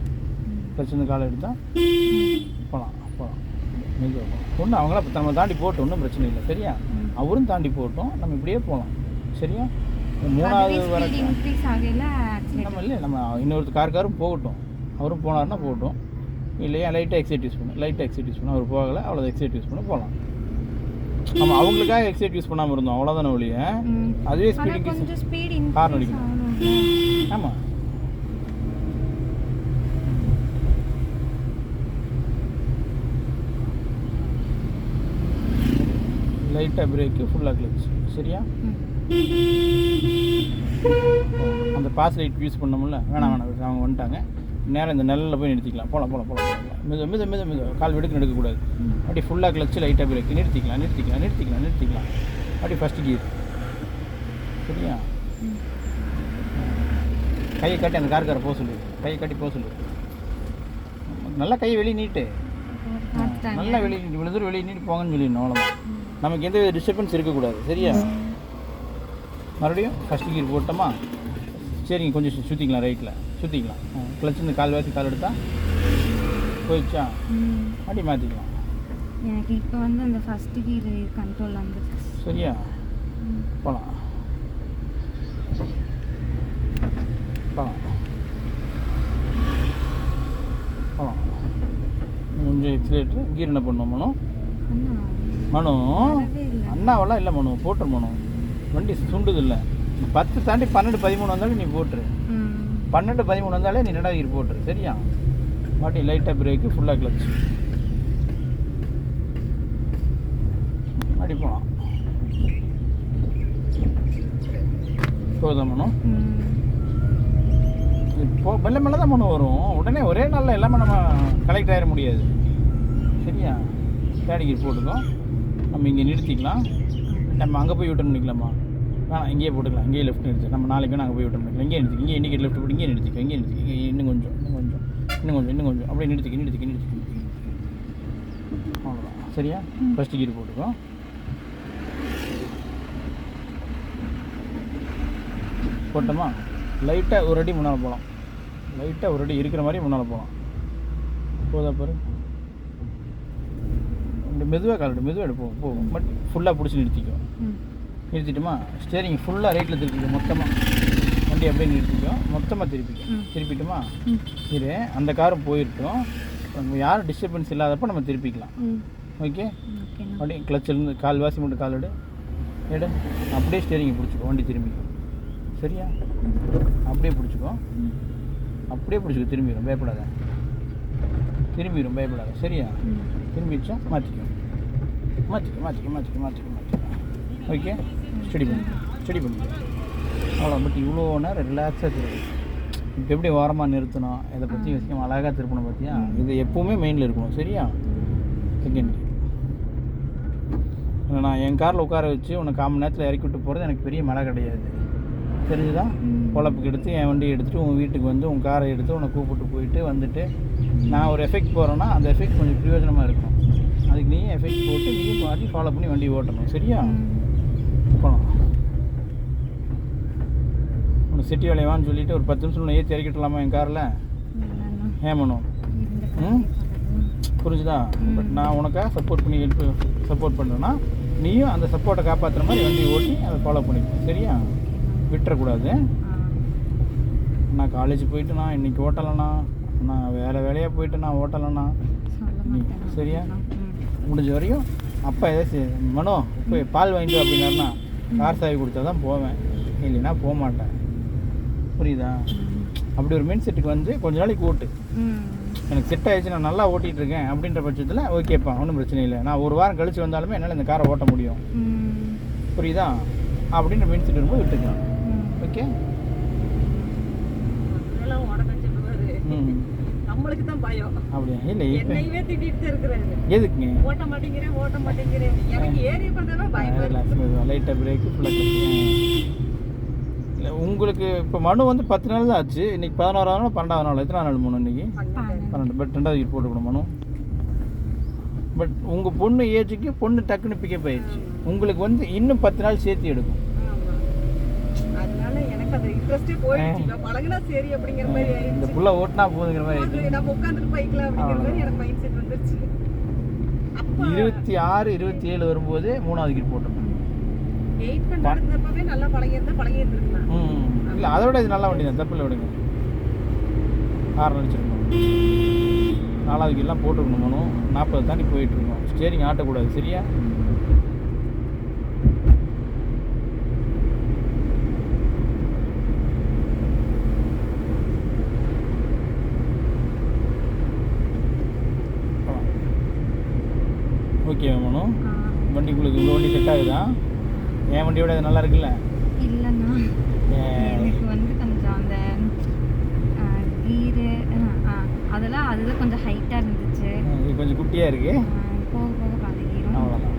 கிளச் வந்து காலை எடுத்தால் போகலாம். மெதுவாக போகலாம். ஒன்றும் அவங்களாம் இப்போ நம்ம தாண்டி போட்டோம், ஒன்றும் பிரச்சனை இல்லை சரியா. அவரும் தாண்டி போட்டோம், நம்ம இப்படியே போகலாம் சரியா. 3வது வர நம்ம இல்லை, நம்ம இன்னொரு காரும் போகட்டும், அவரும் போனார்னா போகட்டும், இல்லையா லைட்டாக எக்ஸைட் யூஸ் பண்ணு. அவர் போகலை, அவ்வளோ எக்ஸைட் யூஸ் பண்ண போகலாம். நம்ம அவங்களுக்காக எக்ஸைட் யூஸ் பண்ணாமல் இருந்தோம், அவ்வளோதானே ஒழிய. அதுவே ஸ்பீடு ஹார்ன் அடிக்கணும். ஆமாம் லைட்டாக பிரேக்கு, ஃபுல்லாக கிளச் சரியா. அந்த பாஸ் லைட் யூஸ் பண்ணோம்ல, வேணாம் அவங்க வந்துட்டாங்க. நேரம் இந்த நெல்லில் போய் நிறுத்திக்கலாம். போகலாம். மெது கால் எடுக்கக்கூடாது. அப்படி ஃபுல்லாக கிளச்சு, லைட்டாக பிரேக்கு, நிறுத்திக்கலாம். அப்படி ஃபஸ்ட்டு கீர் சரியா. கையை காட்டி அந்த காருக்காரை போக சொல்லு, நல்லா கையை வெளியே நீட்டு, நல்லா வெளியே நீட்டு, இவ்வளோ தூரம் வெளியே நீட்டு போங்கன்னு சொல்லிடணும். அவ்வளோதான், நமக்கு எந்த டிஸ்டர்பன்ஸ் இருக்கக்கூடாது சரியா. மறுபடியும் ஃபஸ்ட்டு கீர் போட்டோமா, சரிங்க கொஞ்சம் சுற்றிக்கலாம், ரைட்டில் சுற்றிக்கலாம். கிளச்சு இந்த கால் எடுத்தா போயிடுச்சா, அப்படி மாற்றிக்கலாம். எனக்கு இப்போ வந்து அந்த ஃபஸ்ட்டு கீர் கண்ட்ரோல் வந்துருச்சு சரியா. போகலாம். கொஞ்சம் எக்ஸிலேட்டர் கீர் என்ன பண்ணணும் மனு? அண்ணாவெல்லாம் இல்லை மனு, போட்டுரு மனு. வண்டி சுண்டுது இல்லை. 10 தாண்டி 12, 13 வந்தாலும் நீ போட்டுரு. 12, 13 வந்தாலே நீ 2வது கீர் போட்டுரு சரியா. மாட்டி லைட்டாக பிரேக்கு, ஃபுல்லாக கிளச், அப்படி போகலாம். போதும் மனு. இப்போ மெல்ல தான் மனு வரும், உடனே ஒரே நாளில் எல்லாமே நம்ம கலெக்ட் ஆகிட முடியாது சரியா. தேர்ட் கியர் போட்டுக்கோ. நம்ம இங்கே நிறுத்திக்கலாம். நம்ம அங்கே போய் யூட்டன் பண்ணிக்கலாமா? வேணாம், இங்கேயே போட்டுக்கலாம். இங்கேயே லெஃப்ட் நிறுத்து. நம்ம நாளைக்கு வேணால் அங்கே போய் யூட்டன் பண்ணிக்கலாம். இங்கே நிறுத்தி, இங்கே இண்டிகேட் லெஃப்ட் போட்டு இங்கே நிறுத்திக்கோ. இங்கே நிறுத்திக்க. இன்னும் கொஞ்சம் அப்படியே நிறுத்திக்க. அவ்வளோதான். சரியா? ஃபஸ்ட்டு கீர் போட்டுக்கோ. போட்டோமா? லைட்டாக ஒரு அடி முன்னால் போகலாம். லைட்டாக ஒரு அடி இருக்கிற மாதிரி முன்னால் போகலாம். போதா பாரு. மெதுவாக காலிடு, மெதுவாக எடுப்போம் போகும். பட் ஃபுல்லாக பிடிச்சி நிறுத்திக்கோ. நிறுத்திட்டுமா? ஸ்டேரிங் ஃபுல்லாக ரைட்டில் திருப்பிக்கோ. மொத்தமாக வண்டி அப்படியே நிறுத்திக்கோ. மொத்தமாக திருப்பிட்டுமா? இரு, அந்த காரும் போயிருக்கோம். நம்ம யாரும் டிஸ்டர்பன்ஸ் இல்லாதப்போ நம்ம திருப்பிக்கலாம். ஓகே? அப்படியே கிளச்சிலேருந்து கால்வாசி மட்டும் கால் எடு. அப்படியே ஸ்டேரிங்கை பிடிச்சிக்கோ. வண்டி திரும்பிக்கோ. சரியா? அப்படியே பிடிச்சிக்கோ. திரும்பிடும். பயப்படாத. சரியா? திரும்பிடுச்சா? மாற்றிக்கோ. ஓகே? ஸ்டடி பண்ணிக்கோ. அவ்வளோ. பட் இவ்வளோ நேரம் ரிலாக்ஸாக திருப்பி இப்போ எப்படி ஓரமாக நிறுத்தணும், இதை பற்றி விஷயம் அழகாக திருப்பணும். பார்த்தியா? இது எப்போவுமே மெயினில் இருக்கணும். சரியா? செகண்ட் நான் என் காரில் உட்கார வச்சு உன்னை 1/4 மணி நேரத்தில் இறக்கி விட்டு போகிறது எனக்கு பெரிய மழை கிடையாது. தெரிஞ்சுதான்? பொழப்புக்கு எடுத்து என் வண்டியை எடுத்துகிட்டு உன் வீட்டுக்கு வந்து உன் காரை எடுத்து உன்னை கூப்பிட்டு போயிட்டு வந்துட்டு நான் ஒரு எஃபெக்ட் போகிறேன்னா அந்த எஃபெக்ட் கொஞ்சம் பிரயோஜனமாக இருக்கும். அதுக்கு நீ எஃபெக்ட் போட்டு நீ மாற்றி ஃபாலோ பண்ணி வண்டி ஓட்டணும். சரியா? போகலாம். உனக்கு சிட்டி வேலையான்னு சொல்லிவிட்டு ஒரு 10 நிமிஷம் உன்னை ஏற்றி இறக்கிட்டலாமா என் காரில்? ஏமனும். புரிஞ்சுதா? பட் நான் உனக்காக சப்போர்ட் பண்ணுறேன்னா நீயும் அந்த சப்போர்ட்டை காப்பாற்றுற மாதிரி வண்டி ஓட்டி அதை ஃபாலோ பண்ணிக்கணும். சரியா? விட்டுறக்கூடாது. நான் காலேஜ் போயிட்டு நான் இன்றைக்கி ஓட்டலைண்ணா, நான் வேலையாக போயிட்டு நான் ஓட்டலைண்ணா. சரியா? முடிஞ்ச வரையும் அப்பா ஏதாச்சும் மனோ போய் பால் வாங்கிட்டு அப்படின்னாருன்னா கார் சாவி கொடுத்தா தான் போவேன், இல்லைன்னா போக மாட்டேன். புரியுதா? அப்படி ஒரு மைண்ட் செட்டுக்கு வந்து கொஞ்ச நாளைக்கு ஓட்டு. எனக்கு செட் ஆகிடுச்சு, நான் நல்லா ஓட்டிகிட்டு இருக்கேன் அப்படின்ற பட்சத்தில் ஓகேப்பா, ஒன்றும் பிரச்சனை இல்லை. நான் ஒரு வாரம் கழிச்சு வந்தாலுமே என்னால் இந்த காரை ஓட்ட முடியும். புரியுதா? அப்படின்ற மைண்ட் செட் வரும்போது விட்டுக்கலாம். ஓகே? நம்மளுக்கு தான் பயம். அப்படியா? இல்லை, என்னையவே திட்டிட்டு இருக்கிறாரு. எதுக்குங்க? ஓட்ட மாட்டேங்கிறேன். எனக்கு ஏறி பண்ணவே பயம். லைட்டாக பிரேக்கு ஃபுல்லாக. இல்லை, உங்களுக்கு இப்போ மனு வந்து 10 நாள் தான் ஆச்சு. இன்றைக்கி 11ஆவது நாள் 12ஆவது நாள். எத்தனை நாள் மனு இன்றைக்கி? 12. பட் 2வது வீக் போட்டுக்கணும் மனு. பட் உங்கள் பொண்ணு ஏஜுக்கு பொண்ணு டக்குன்னு பிக்கப் ஆயிடுச்சு. உங்களுக்கு வந்து இன்னும் 10 நாள் சேர்த்து எடுக்கும். அதனால எனக்கு அது இன்ட்ரெஸ்டே போயிடுச்சு. பழகுனா சரி அப்படிங்கிற மாதிரி ஆயிடுச்சு. இந்த புள்ள ஓட்டினா போதுங்கிற மாதிரி நம்ம உட்காந்துட்டு போய்க்கலாம் அப்படிங்கிற மாதிரி எனக்கு மைண்ட் செட் வந்துருச்சு. 26, 27 வரும்போது 3வது கீர் போட்டோம். 800 இருந்தப்பவே நல்லா பழகியிருந்துருக்கலாம். இல்லை, அதை விட இது நல்ல வண்டி தான், தப்பில்லை, விடுங்க. கார் அடிச்சிருக்கணும். 4வது கீர்லாம் போட்டுருக்கணும். 40 தாண்டி போயிட்டுருக்கணும். ஸ்டேரிங் ஆட்டக்கூடாது. சரியா? ஓகே மனு, வண்டிக்குள்ளே உங்கள் வண்டி செட் ஆகுதா? என் வண்டியோட அது நல்லா இருக்குல்ல? இல்லைண்ணா, எனக்கு வந்து கொஞ்சம் அந்த கீரு அதெல்லாம் அதில் கொஞ்சம் ஹைட்டாக இருந்துச்சு. இது கொஞ்சம் குட்டியாக இருக்கு. போக போக பழகிடும். அவ்வளோதான்.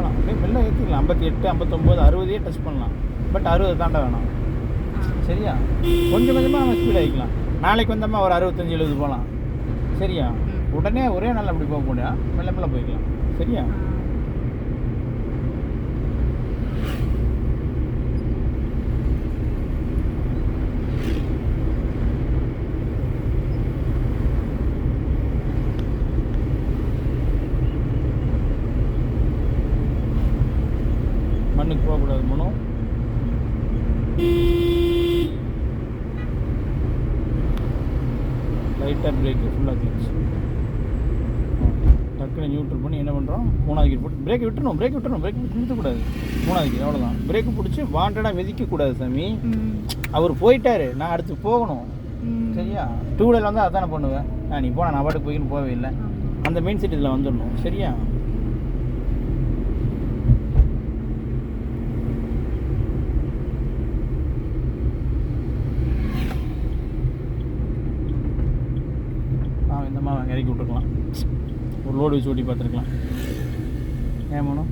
அப்படியே மெல்ல ஏற்றிக்கலாம். 58, 59, 60 டச் பண்ணலாம். பட் 60 தாண்ட வேணாம். சரியா? கொஞ்சம் கொஞ்சமாக நம்ம ஸ்பீட் ஆகிக்கலாம். நாளைக்கு வந்தோம்மா ஒரு 65, 70 போகலாம். சரியா? உடனே ஒரே நாள் அப்படி போக முடியாது. மெல்ல மெல்ல போய்க்கலாம். சரியா? மண்ணுக்கு போகக்கூடாது மனு. லைட்டாக பிரேக்கு ஃபுல்லாக கிளச்சு. டக்குன்னு நியூட்ரல் பண்ணி என்ன பண்ணுறோம்? 3வது கீர் போட்டு பிரேக் விட்டுறணும். பிரேக் நிறுத்தக்கூடாது. 3வது கீர் அவ்வளோதான். பிரேக்கு பிடிச்சி வாண்டடாக மிதிக்கக்கூடாது சாமி. அவர் போயிட்டாரு, நான் அடுத்து போகணும். சரியா? 2 வீலர் வந்தால் அதானே பண்ணுவேன். நீ போனால் நான் பாட்டுக்கு போய்க்குன்னு போகவே இல்லை. அந்த மெயின் செட் இதில் வந்துடணும். சரியா? இறக்கி விட்டுருக்கலாம், ஒரு லோடு வச்சு ஓட்டி பார்த்துருக்கலாம். ஏன் மனோ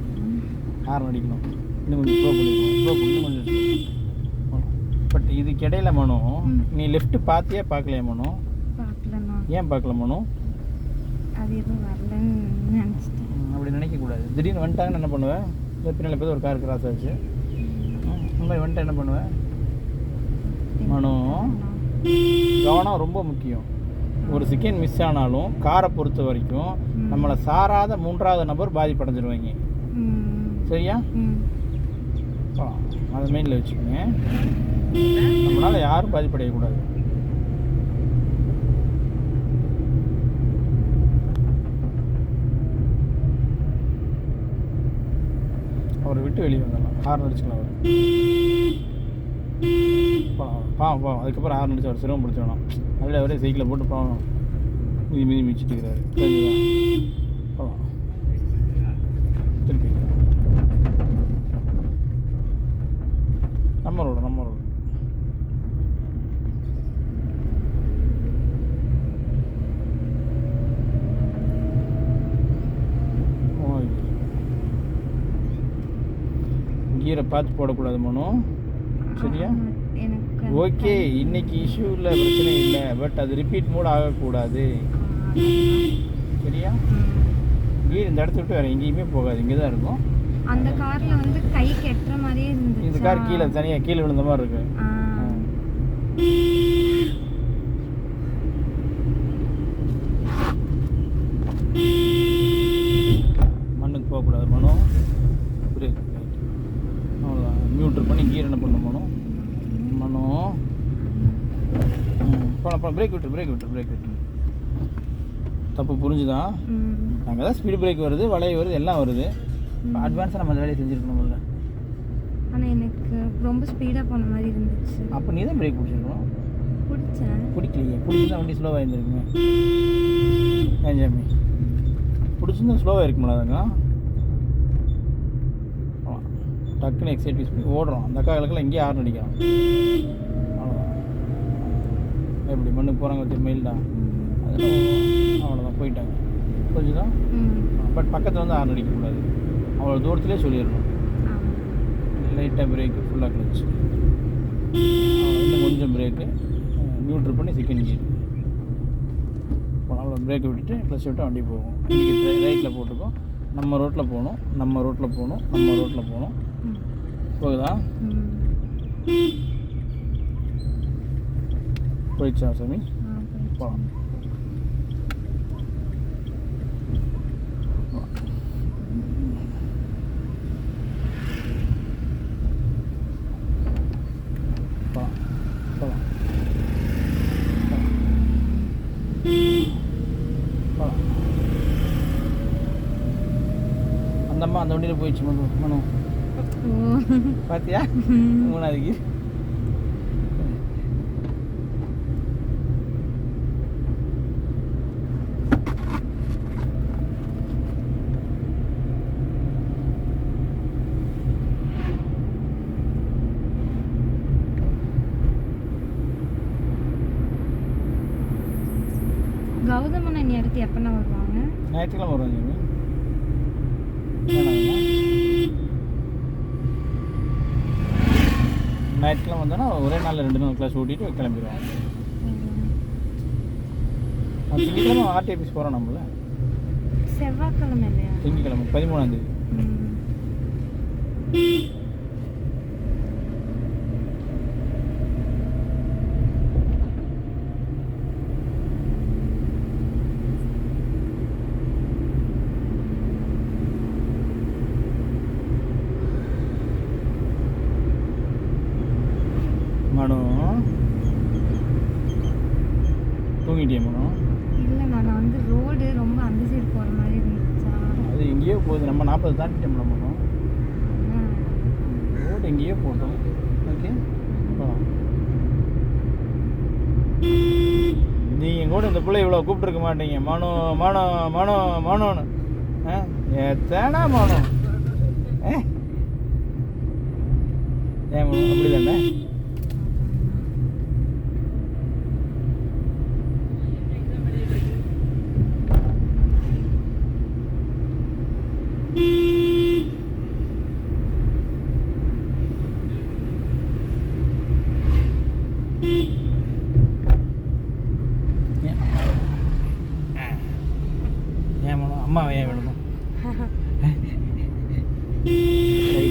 ஹார்ன் அடிக்கணும், இன்னும் கொஞ்சம் ஸ்லோ பண்ணிக்கணும், ஸ்லோ பண்ணி கொஞ்சம் பட் இதுக்கு இடையில மனோ நீ லெஃப்ட் பார்த்தியா பார்க்கலையா மனோ? பார்க்கலண்ணா. ஏன் பார்க்கல மனோ? அது எதுவும் வரலன்னு நினச்சிட்டேன். அப்படி நினைக்கக்கூடாது. திடீர்னு வந்துட்டாங்கன்னு என்ன பண்ணுவேன்? பின்னாடி போய் ஒரு கார் கிராஸ் ஆச்சு, இந்த மாதிரி வந்துட்டு என்ன பண்ணுவேன் மனோ? கவனம் ரொம்ப முக்கியம். ஒரு செகண்ட் மிஸ் ஆனாலும் காரை பொறுத்த வரைக்கும் நம்மளை சாராத 3வது நபர் பாதிப்படைஞ்சிருவாங்க. சரியா? அதை மெயினில் வச்சுக்கோங்க. நம்மளால் யாரும் பாதிப்படையக்கூடாது. அவரை விட்டு வெளியே வந்துடலாம், ஹார்ன் அடிச்சுக்கலாம். அவர் பாவம் அதுக்கப்புறம் ஹார்ன் அடிச்சு அவர் சிரமம் பிடிச்சிடணும். அதில் அவரே சைக்கிளை போட்டு பாவம் மீதி மிதிச்சுட்டு இருக்கிறாரு. பாவம் திருப்பி நம்ம ரோடு கீரை பார்த்து போடக்கூடாது மனோ. சரியா? ஓகே, இன்னைக்கு இஷ்யூ இல்லை, பிரச்சனை இல்லை. பட் அது ரிப்பீட் மூட் ஆகக்கூடாது. சரியா? கீர் இந்த இடத்த விட்டு வேறு எங்கேயுமே போகாது, இங்கே தான் இருக்கும். அந்த கார்ல வந்து கை கெட்டுற மாதிரியே இருந்துச்சு. இந்த கார் கீழே தனியாக கீழே விழுந்த மாதிரி இருக்கு. மண்ணுக்கு போகக்கூடாது மனோ. பிரேக் அவ்வளோதான். நியூட்ரல் பண்ணி கீர் என்ன பண்ண மனோ? போன பிரேக் விட்டு தப்பு புரிஞ்சுதான். அங்கே தான் ஸ்பீடு பிரேக் வருது, வளைய வருது, எல்லாம் வருது. அட்வான்ஸாக நம்ம அந்த வேலையை செஞ்சுருக்கணும்ல. ஆனால் எனக்கு ரொம்ப ஸ்பீடாக போன மாதிரி இருந்துச்சு. அப்போ நீ தான் பிரேக் பிடிச்சிருக்கணும். பிடிக்கலையே, பிடிச்சிருந்தா வண்டி ஸ்லோவாக இருந்திருக்குமே. ஏன் ஜாமி பிடிச்சிருந்தா ஸ்லோவாக இருக்குங்களா? அதுங்க டக்குன்னு எக்ஸைட் பண்ணி ஓடுறோம். அந்த அக்காக்களுக்கெல்லாம் இங்கேயே ஹார்ன் அடிக்கிறோம். அவ்வளோதான். எப்படி மண்ணுக்கு போகிறாங்க வச்சு மெயில் தான், அதெல்லாம் அவ்வளோதான், போயிட்டாங்க. புரிஞ்சுதான். பட் பக்கத்தில் வந்து ஹார்ன் அடிக்கக்கூடாது, அவ்வளோ தூரத்துலேயே சொல்லிடணும். லைட்டாக பிரேக்கு, ஃபுல்லாக கிளச்சு, இன்னும் கொஞ்சம் பிரேக்கு, நியூட்ரல் பண்ணி செகண்ட் கியர். அவ்வளோ பிரேக்கை விட்டுட்டு ப்ளஸ் விட்டு வண்டி போகும். இன்றைக்கி ரைட்டில் போட்டுக்கோ. நம்ம ரோட்டில் போகணும். போகுதா? போயிடுச்சா சாமி? போகலாம். அந்த அம்மா அந்த வண்டியில் போயிடுச்சு மனோ. பார்த்தியா? 3வது கீர். கௌதமன் அண்ணி அடுத்து எப்போண்ணா வருவாங்க? ஞாயிற்றுக்கிழமை வருவாங்க ஜாமி. ஞாயிற்றுக்கிழமை வந்தோன்னா ஒரே நாளில் 2 நாள் கிளாஸ் ஓட்டிட்டு கிளம்பிடுவாங்க. திங்கக்கிழமை ஆர்டி ஆஃபீஸ் போகிறோம் நம்மள. செவ்வாய்க்கிழமை இல்லையா? திங்கக்கிழமை 13ஆம் தேதி. மனோ தூங்கிட்டியா மனோ? இல்லை, நான் வந்து ரோடு ரொம்ப அந்த சைடு போகிற மாதிரி இருந்துச்சா. அது எங்கேயோ போகுது, நம்ம 40 தாண்டிட்டோம் மனோ. ரோடு எங்கேயோ போட்டோம். ஓகே, நீங்கள் கூட இந்த பிள்ளை இவ்வளோ கூப்பிட்டுருக்க மாட்டீங்க. மனோன்னு எத்தனா மனோ? ஏன் மனோ அப்படி தானே?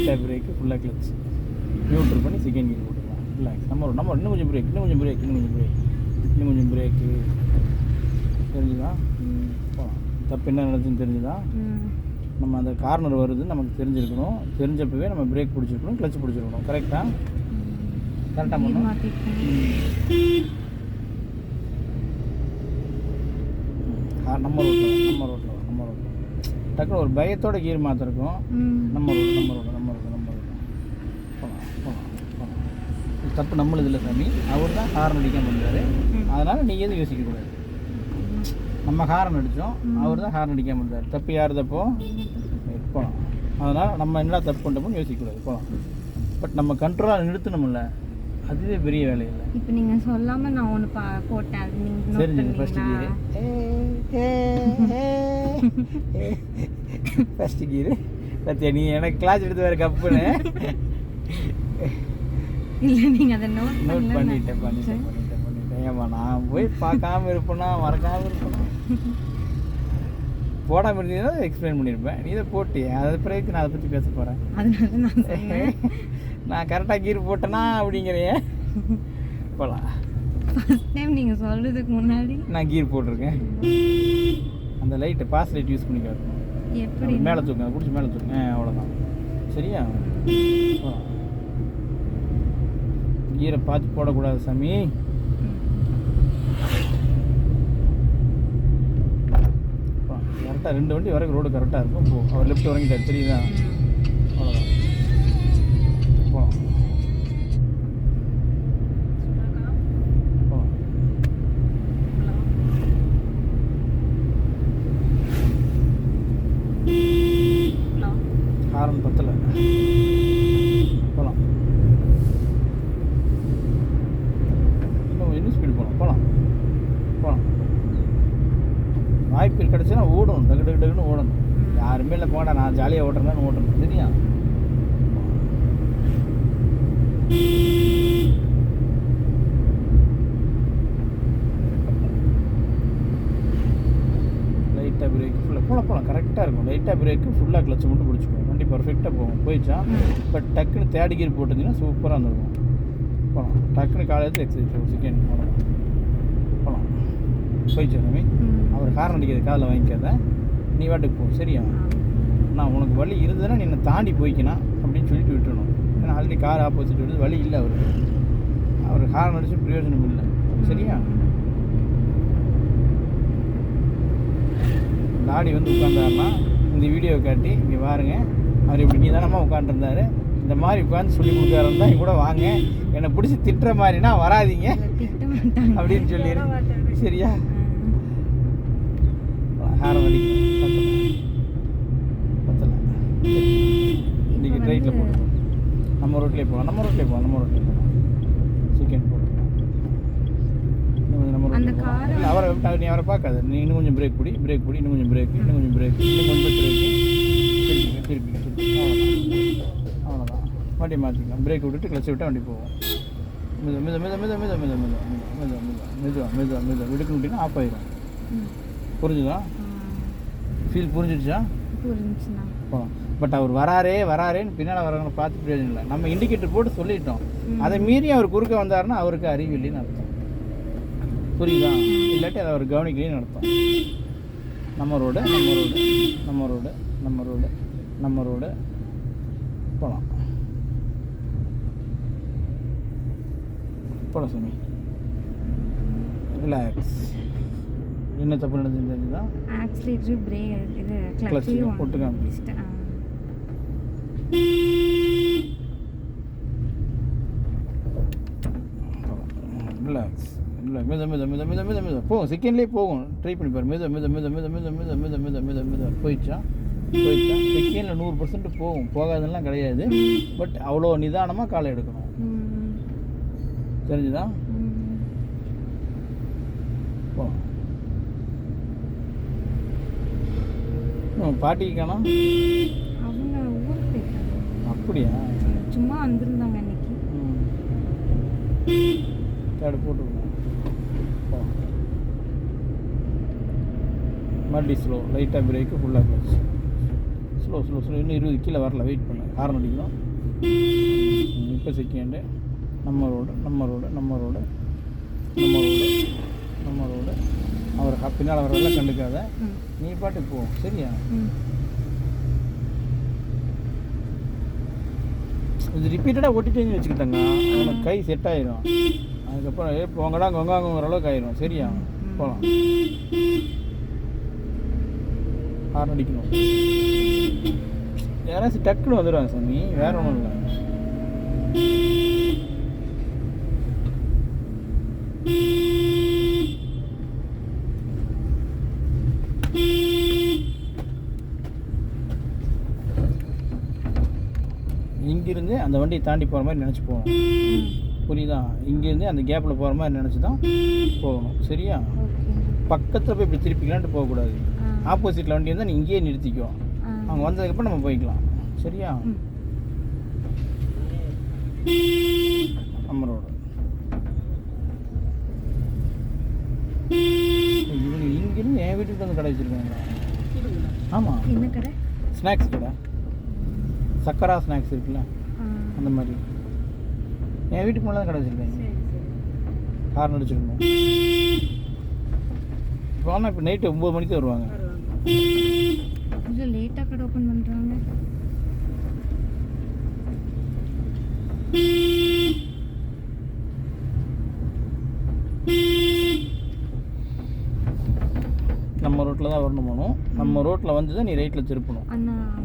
லைட்டாக பிரேக்கு ஃபுல்லாக கிளச் நியூட்ரல் பண்ணி செகண்ட் கியர் போட்டுக்கலாம். ரிலாக்ஸ். நம்ம இன்னும் கொஞ்சம் பிரேக், இன்னும் கொஞ்சம் பிரேக், இன்னும் கொஞ்சம் பிரேக், இன்னும் கொஞ்சம் பிரேக்கு. தெரிஞ்சுதா? போகலாம். தப்பு என்ன நடந்துச்சுன்னு தெரிஞ்சுதா? நம்ம அந்த கார்னர் வருது நமக்கு தெரிஞ்சிருக்கணும். தெரிஞ்சப்பவே நம்ம பிரேக் பிடிச்சிருக்கணும், கிளச் பிடிச்சிருக்கணும். கரெக்டாக கரெக்டாக பண்ணணும். நம்ம ரோட்டில் டக்குனு ஒரு பயத்தோட கீர் மாற்றிருக்கோம். நம்ம ரோடு போகலாம். தப்பு நம்மளுது இல்லை சாமி. அவர் தான் ஹார்ன் அடிக்காம இருந்தார். அதனால் நீங்கள் எதுவும் யோசிக்கக்கூடாது. நம்ம ஹார்ன் அடித்தோம், அவர் தான் ஹார்ன் அடிக்காம இருந்தார். தப்பு யார் தப்போ போகலாம். அதனால் நம்ம என்ன தப்பு பண்ணுறோம்னு யோசிக்கக்கூடாது. போகலாம். பட் நம்ம கண்ட்ரோலாக நிறுத்தணும்ல, அதுவே பெரிய வேலை இல்லை. இப்போ நீங்கள் சொல்லாமல் நான் ஒன்று போட்டேன். அது நீங்கள் தெரிஞ்சுங்க. ஃபஸ்ட்டு கீரு பத்தியா நீ எனக்கு கிளாஸ் எடுத்து வேறு கப்புன்னு இல்லை, நீங்கள் அதை நோட் பண்ணிட்டேன். ஏம்மா நான் போய் பார்க்காம இருப்பேனா மறக்காமல் இருப்பேனா? போடாமல் இருந்தீங்கன்னா எக்ஸ்பிளைன் பண்ணியிருப்பேன். நீ இதை போட்டியே, அதை பிறகு நான் அதை பற்றி பேச போகிறேன். அதனால நான் சொன்னேன். நான் கரெக்டாக கீர் போட்டேனா அப்படிங்கிறேன். போகலாம். ஃபர்ஸ்ட் டைம் நீங்கள் சொல்கிறதுக்கு முன்னாடி நான் கீர் போட்டிருக்கேன். அந்த லைட்டை பாஸ் லைட் யூஸ் பண்ணி காட்டணும். எப்படி மேலே தூக்குங்க, பிடிச்சி மேலே தூக்குங்க. அவ்வளோதான். சரியா? கீரை பார்த்து போடக்கூடாது சாமி. கரெக்டாக 2 வண்டி வரைக்கும் ரோடு கரெக்டாக இருக்கும். போ. அவர் லெஃப்ட் இறங்கிட்டார், தெரியுதா? அவ்வளோதான். போகலாம். ஹாரன் பத்தலை. போகலாம். இன்னும் ஸ்பீடு போகலாம். வாய்ப்பு கிடச்சுன்னா ஓடணும். டக்குன்னு ஓடணும். யாருமே இல்லை, போடா நான் ஜாலியாக ஓட்டுறேன்னு ஓட்டணும். சரியா? லைட்டாக பிரேக்கு ஃபுல்லாக போகலாம். கரெக்டாக இருக்கும். லைட்டாக பிரேக்கு ஃபுல்லாக கிளச்சு மட்டும் பிடிச்சிக்கணும். வண்டி பர்ஃபெக்டாக போகும். போயிடுச்சா? பட் டக்குன்னு தேர்ட் கியர் போட்டிருந்தீங்கன்னா சூப்பராக இருந்திருக்கும். போகலாம். டக்குன்னு காலையில் எக்ஸசைஸ் ஒரு செகண்ட் போகலாம். போயிடுச்சா சாமி? அவர் ஹார்ன் அடிக்கிறது காதில் வாங்கிக்காத, நீ வாட்டுக்கு போ. சரியா? நான் உனக்கு வழி இருந்ததுன்னா நீ என்னை தாண்டி போய்க்கினா அப்படின்னு சொல்லிட்டு விட்டுறணும். ஏன்னா ஆல்ரெடி கார் ஆப்போசிட் வருது, வழி இல்லை அவர் ஹார்ன் அடிச்சு பிரயோஜனம் இல்லை. சரியா? டாடி வந்து உட்காந்தாருன்னா இந்த வீடியோவை காட்டி இங்கே பாருங்க, அவர் இப்படி நீ தானம்மா உட்காந்துருந்தாரு, இந்த மாதிரி உட்காந்து சொல்லி கொடுத்தாருந்தா இங்கே கூட வாங்க, என்னை பிடிச்சி திட்டுற மாதிரினா வராதிங்க அப்படின்னு சொல்லிடு. சரியா? ஹாரன் அடிக்கணும். பத்தலை. இன்றைக்கி ரைட்டில் போட்டுருக்கோம். நம்ம ரோட்லேயே போகலாம். செகண்ட் போட்டுருக்கோம். நம்ம ரோட்டில் இல்லை, நீ அவரை பார்க்காத. நீ இன்னும் கொஞ்சம் பிரேக் பிடி, இன்னும் கொஞ்சம் பிரேக், இன்னும் கொஞ்சம் பிரேக்கு, திருப்பி. அவ்வளோதான். வண்டி மாற்றிக்கலாம். பிரேக் விட்டுட்டு கிளச்சு விட்டால் வண்டி போகும். மெதுவாக விடுக்கணுட்டினா ஆஃப் ஆயிடும். புரிஞ்சுதா? ஃபீல் புரிஞ்சிடுச்சா? போகலாம். பட் அவர் வராரேன்னு பின்னால் வரவங்களை பார்த்து பிரயோஜனம் இல்லை. நம்ம இண்டிகேட்டர் போட்டு சொல்லிட்டோம். அதை மீறி அவர் குறுக்க வந்தாருன்னா அவருக்கு அறிவு இல்லைன்னு அர்த்தம். புரியுதா? இல்லாட்டி அதை அவர் கவனிக்கலைன்னு அர்த்தம். நம்ம ரோடு போகலாம். போகலாம் சாமி. ரிலாக்ஸ். என்ன தப்பு நடந்துன்னு தெரிஞ்சுதான்? ஆக்சிலேட்டர் பிரேக் இது கிளட்ச் போட்டு காமிச்சிட்டேன். ரிலாக்ஸ். மெதுவாக போகும். செகண்ட்லேயே போகும். ட்ரை பண்ணி பாரு. மெதுவாக போயிடுச்சா? செகண்டில் 100% போகும். போகாதெல்லாம் கிடையாது. பட் அவ்வளோ நிதானமாக காலை எடுக்கணும். தெரிஞ்சுதா? பாட்டிக்கு காணோம். அவங்க ஊருக்கு போயிருக்காங்க. அப்படியா? சும்மா வந்திருந்தாங்க அன்னைக்கு. தேடு போட்டுருக்கோம். மறுபடி ஸ்லோ. லைட்டாக பிரேக்கு, ஃபுல்லாக கிளச். Slow slow slow. இன்னும் 20 கீழே வரல, வெயிட் பண்ணு. ஹார்ன் அடிக்கணும். இப்போ செகண்டு. நம்ம ரோடு நம்ம ரோடு நம்ம ரோடு நம்ம ரோடு நம்ம ரோடு. அவர் பின்னால் வரவெல்லாம் கண்டுக்காத, நீ பாட்டுக்கு போ. சரியா? இது ரிப்பீட்டடாக ஓட்டிட்டேன்னு வச்சுக்கிட்டாங்க, அவனுக்கு கை செட் ஆயிடும். அதுக்கப்புறம் போங்கடா கொங்காங்குங்கிற அளவுக்கு ஆயிரும். சரியா? போகலாம். ஹார்ன் அடிக்கணும். யாராச்சும் டக்குன்னு வந்துடுவாங்க சாமி, வேற ஒன்றும் இல்லை. இங்கிருந்து அந்த வண்டியை தாண்டி போகிற மாதிரி நினச்சி போகணும். புரியுதா? இங்கேருந்து அந்த கேப்பில் போகிற மாதிரி நினச்சி தான் போகணும். சரியா? பக்கத்தில் போய் இப்படி திருப்பிக்கலான்ட்டு போகக்கூடாது. ஆப்போசிட்டில் வண்டி இருந்தால் நீ இங்கேயே நிறுத்திக்கோ. அவங்க வந்ததுக்கப்புறம் நம்ம போய்க்கலாம். சரியா? நம்ம ரோடு. இவங்க இங்கிருந்து என் வீட்டுக்கு வந்து கடை வச்சுருக்காங்க. ஆமாம், என்ன கடை? ஸ்நாக்ஸ் கடை. சக்கரா ஸ்நாக்ஸ் இருக்குல்ல, அந்த மாதிரி என் வீட்டுக்கு மேலே தான் கடை வச்சுருக்காங்க. ஹார்ன் அடிச்சிருக்கணும். இப்போ ஆனால் இப்போ நைட்டு 9 மணிக்கு வருவாங்க. கொஞ்சம் லேட்டாக கடை ஓப்பன் பண்ணுறாங்க. நம்ம ரோட்டில் தான் வரணும். போகணும். நம்ம ரோட்டில் வந்து தான் நீ ரைட்டில் திருப்பணும்.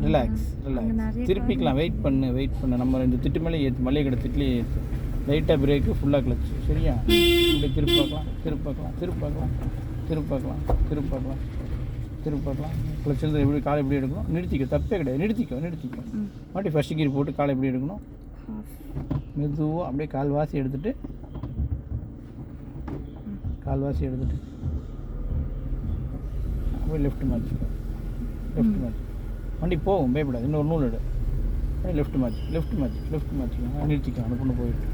Relax relax. திருப்பிக்கலாம். வெயிட் பண்ணு. நம்ம இந்த திட்டு மேலே ஏற்று, மளிகை கடை திட்டுலேயே ஏற்று. லைட்டாக பிரேக்கு, ஃபுல்லாக கிளச்சு. சரியா? இப்படி திருப்பாக்கலாம். கிளச்சில் எப்படி காலை எப்படி எடுக்கணும், நிறுத்திக்கோ. தப்பே கிடையாது. நிறுத்திக்கோ. மாட்டி ஃபஸ்ட்டு கீர் போட்டு காலை எப்படி எடுக்கணும், மெதுவாக அப்படியே கால்வாசி எடுத்துட்டு அப்படியே லெஃப்ட் மாற்றிக்கோ. வண்டி போகும், பயப்படாது. இன்னொரு நூல் எடு. லெஃப்ட் மாற்றிக்கோ. நிறுத்திக்கோ. அந்த பொண்ணு போயிட்டு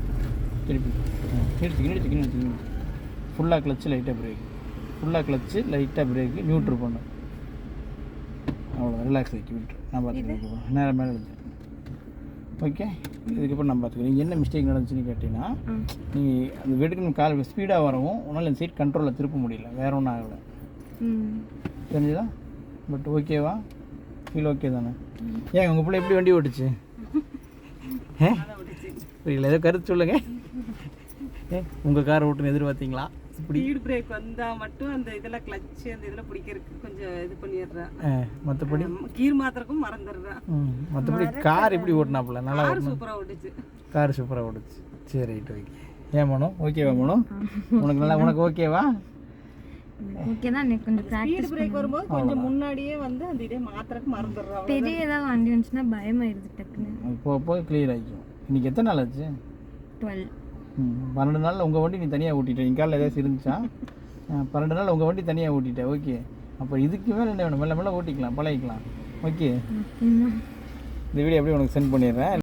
திருப்பி நிறுத்திக்கோ. ஃபுல்லாக கிளச்சு, லைட்டாக பிரேக்கு. நியூட்ரு பண்ணு. அவ்வளோ ரிலாக்ஸ் ஆக்கி விட்டு நான் பார்த்துக்கிறேன். நேரம் மேலே எடுத்து. ஓகே, இதுக்கப்புறம் நான் பார்த்துக்கிறேன். நீங்கள் என்ன மிஸ்டேக் நடந்துச்சுன்னு கேட்டிங்கன்னா, நீ அந்த வெடுக்கணும் கால் ஸ்பீடாக வரவும் உன்னால் இந்த சைட் கண்ட்ரோலில் திருப்ப முடியல. வேறு ஒன்றும் ஆகலை. தெரிஞ்சுதா? பட் ஓகேவா? ஃபீல் ஓகே தானே? ஏன் உங்கள் பிள்ளை எப்படி வண்டி ஓட்டுச்சு? புரியல, ஏதோ கருத்து சொல்லுங்கள். உங்கள் கார் ஓட்டுன்னு எதிர்பார்த்தீங்களா? ஸ்பீட் பிரேக் வந்தா மட்டும் அந்த இதெல்லாம் கிளட்ச் அந்த இதெல்லாம் பிடிக்கிறதுக்கு கொஞ்சம் இது பண்ணிடுறேன். மற்றபடி கீர் மாத்திரக்கும் மறந்துடுறேன். மற்றபடி கார் எப்படி ஓட்டினாப்புல? நல்லா சூப்பராக ஓட்டுச்சு. கார் சூப்பராக ஓட்டுச்சு. சரி, ரைட், ஓகே. ஏன் மனோ, ஓகேவா மனோ? உனக்கு ஓகேவா? ஓகே தான். எனக்கு கொஞ்சம் ஸ்பீட் பிரேக் வரும்போது கொஞ்சம் முன்னாடியே வந்து அந்த இதே மாத்திரக்கு மறந்துடுறோம். பெரிய ஏதாவது வண்டி வந்துச்சுன்னா பயமாயிருது டக்குன்னு. போக கிளியர் ஆகிக்கும். இன்னைக்கு எத்தனை நாள் ஆச்சு? 12. 12 நாளில் உங்கள் வண்டி நீ தனியாக ஓட்டிட்ட. என் காலில் ஏதாச்சும் இருந்துச்சா? 12 நாள் உங்கள் வண்டி தனியாக ஓட்டிட்டேன். ஓகே, அப்போ இதுக்கு மேலே என்ன வேணும்? மெல்ல ஓட்டிக்கலாம், பழகிக்கலாம். ஓகே, இந்த வீடியோ அப்படியே உனக்கு சென்ட் பண்ணிடுறேன்.